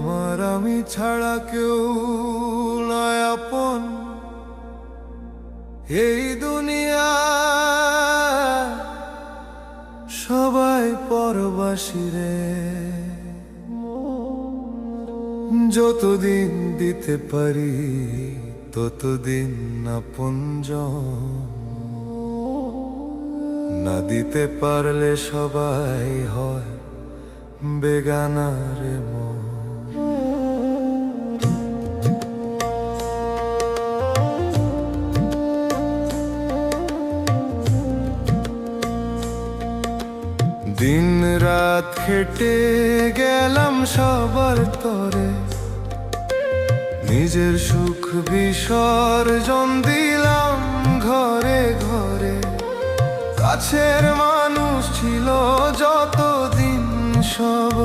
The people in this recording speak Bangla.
আমার আমি ছাড়া কেউ নয় আপন এই দুনিয়া, সবাই পরবাসী রে। যতদিন দিতে পারি ততদিন আপনজন, না দিতে পারলে সবাই হয় বেগানা রে মন। দিন রাত খেটে গেলাম সবার তরে, নিজের সুখ বিসর্জন দিলাম ঘরে ঘরে। কাছের মানুষ ছিল যতদিন সব